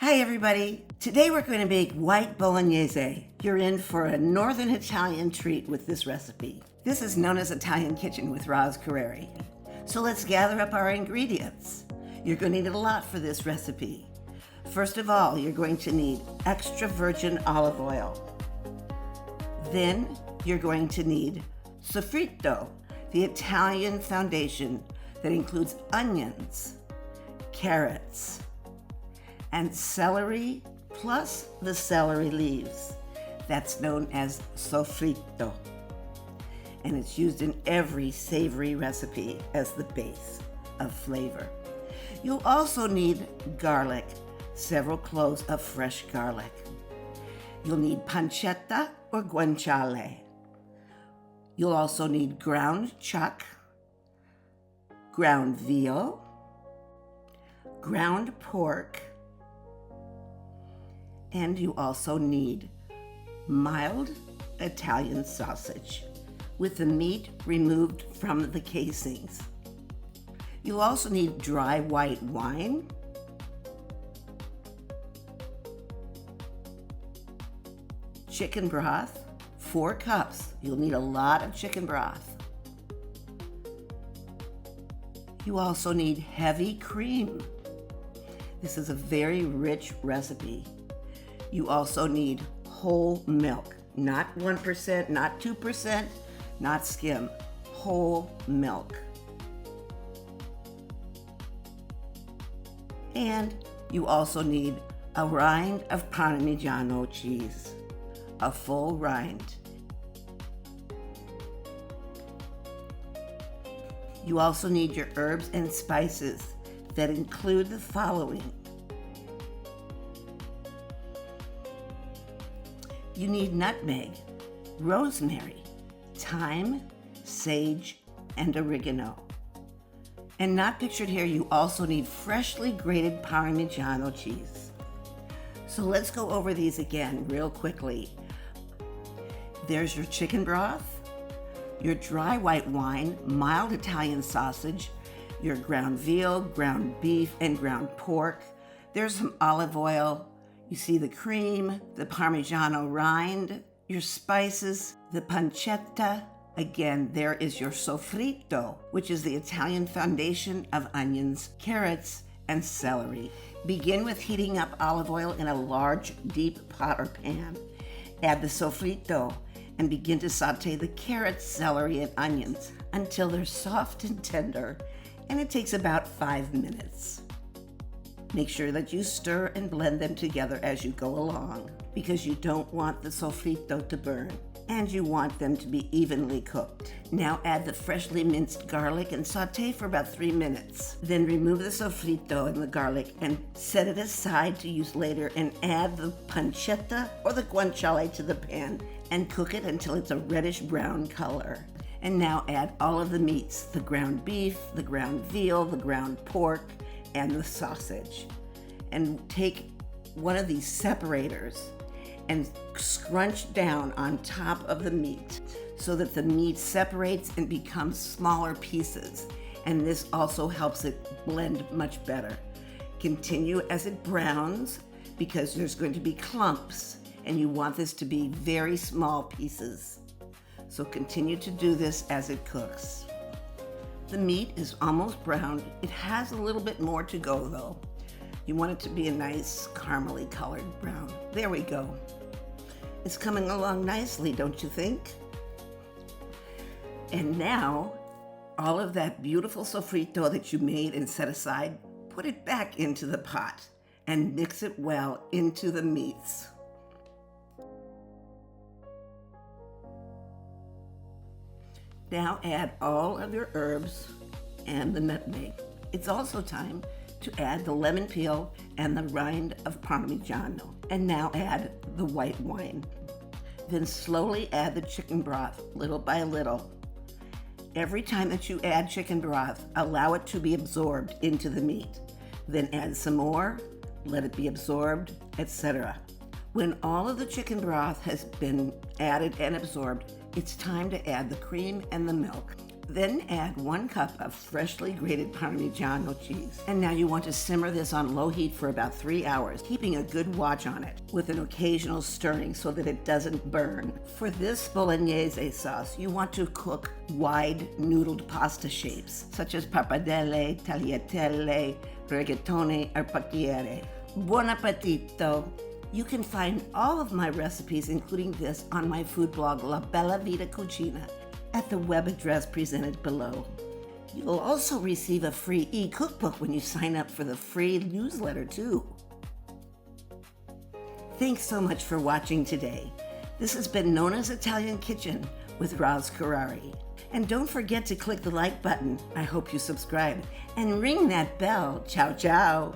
Hi everybody, today we're going to make white Bolognese. You're in for a northern Italian treat with this recipe. This is Nonna's Italian Kitchen with Roz Corieri. So let's gather up our ingredients. You're going to need a lot for this recipe. First of all, you're going to need extra virgin olive oil. Then you're going to need sofrito, the Italian foundation that includes onions, carrots, and celery plus the celery leaves. That's known as sofrito. And it's used in every savory recipe as the base of flavor. You'll also need garlic, several cloves of fresh garlic. You'll need pancetta or guanciale. You'll also need ground chuck, ground veal, ground pork, and you also need mild Italian sausage with the meat removed from the casings. You'll also need dry white wine, chicken broth, 4 cups. You'll need a lot of chicken broth. You also need heavy cream. This is a very rich recipe. You also need whole milk, not 1%, not 2%, not skim, whole milk. And you also need a rind of Parmigiano cheese, a full rind. You also need your herbs and spices that include the following. You need nutmeg, rosemary, thyme, sage, and oregano. And not pictured here, you also need freshly grated Parmigiano cheese. So let's go over these again real quickly. There's your chicken broth, your dry white wine, mild Italian sausage, your ground veal, ground beef, and ground pork. There's some olive oil. You see the cream, the Parmigiano rind, your spices, the pancetta. Again, there is your sofrito, which is the Italian foundation of onions, carrots, and celery. Begin with heating up olive oil in a large, deep pot or pan. Add the sofrito and begin to saute the carrots, celery, and onions until they're soft and tender, and it takes about 5 minutes. Make sure that you stir and blend them together as you go along because you don't want the sofrito to burn and you want them to be evenly cooked. Now add the freshly minced garlic and saute for about 3 minutes. Then remove the sofrito and the garlic and set it aside to use later and add the pancetta or the guanciale to the pan and cook it until it's a reddish brown color. And now add all of the meats, the ground beef, the ground veal, the ground pork, and the sausage. And take one of these separators and scrunch down on top of the meat so that the meat separates and becomes smaller pieces. And this also helps it blend much better. Continue as it browns because there's going to be clumps and you want this to be very small pieces. So continue to do this as it cooks. The meat is almost browned. It has a little bit more to go though. You want it to be a nice caramely colored brown. There we go. It's coming along nicely, don't you think? And now, all of that beautiful sofrito that you made and set aside, put it back into the pot and mix it well into the meats. Now add all of your herbs and the nutmeg. It's also time to add the lemon peel and the rind of Parmigiano. And now add the white wine. Then slowly add the chicken broth little by little. Every time that you add chicken broth, allow it to be absorbed into the meat. Then add some more, let it be absorbed, etc. When all of the chicken broth has been added and absorbed, it's time to add the cream and the milk. Then add 1 cup of freshly grated Parmigiano cheese. And now you want to simmer this on low heat for about 3 hours, keeping a good watch on it, with an occasional stirring so that it doesn't burn. For this Bolognese sauce, you want to cook wide noodled pasta shapes, such as pappardelle, tagliatelle, rigatoni, or pacchiere. Buon Appetito! You can find all of my recipes, including this, on my food blog La Bella Vita Cucina at the web address presented below. You'll also receive a free e-cookbook when you sign up for the free newsletter too. Thanks so much for watching today. This has been Nonna's Italian Kitchen with Roz Corieri. And don't forget to click the like button. I hope you subscribe. And ring that bell. Ciao, ciao.